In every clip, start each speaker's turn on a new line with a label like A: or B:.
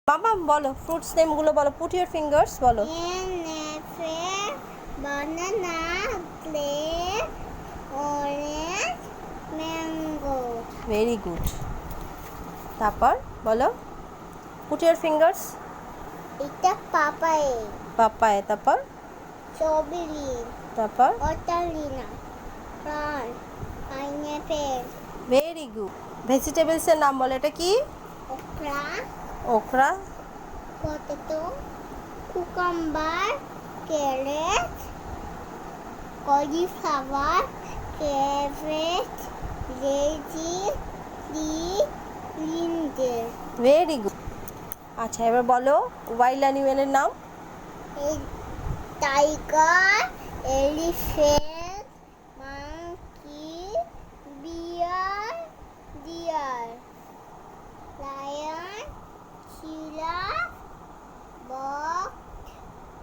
A: মামা বলো ফ্রুটস নেমগুলো বলো, পুট ইউর ফিঙ্গার্স বলো।
B: apple, banana, grape, orange, mango.
A: Very good. তারপর বলো পুট ইউর ফিঙ্গার্স।
B: এটা পাপাই,
A: পাপায়া, তারপর
B: strawberry,
A: তারপর
B: watermelon, plum, pineapple,
A: very good. ভেজিটেবলসের নাম বলো, এটা কি?
B: okra,
A: okra,
B: potato, cucumber, carrot, cauliflower, cabbage, lettuce, beet, ginger.
A: Very good. আচ্ছা এবার বলো ওয়াইল্ড অ্যানিমেলের নাম।
B: Tiger, elephant, monkey, bear, deer, lion, giraffe, dog,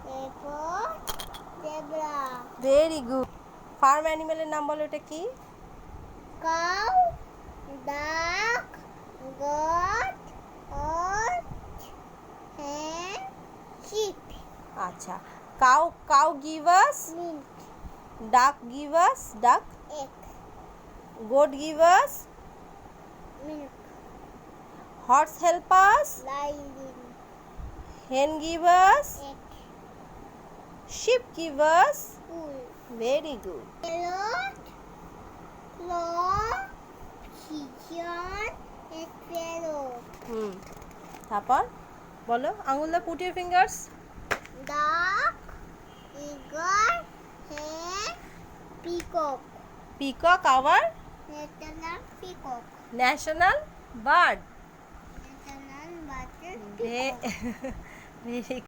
B: leopard, zebra.
A: Very good. Farm অ্যানিমেলের নাম বলো, এটা কি?
B: Cow, duck, goat, ox, hen, sheep.
A: আচ্ছা cow give us,
B: Milk,
A: duck give us duck,
B: egg,
A: goat give us,
B: milk,
A: horse help us,
B: lion,
A: hen give us,
B: egg,
A: sheep give us.
B: wool.
A: Very good.
B: Parrot, claw, pigeon, and sparrow.
A: তারপর বলো আঙুলটা put your fingers.
B: Duck, eagle, hen, peacock.
A: Peacock our
B: National peacock.
A: National bird.
B: National bird.
A: Very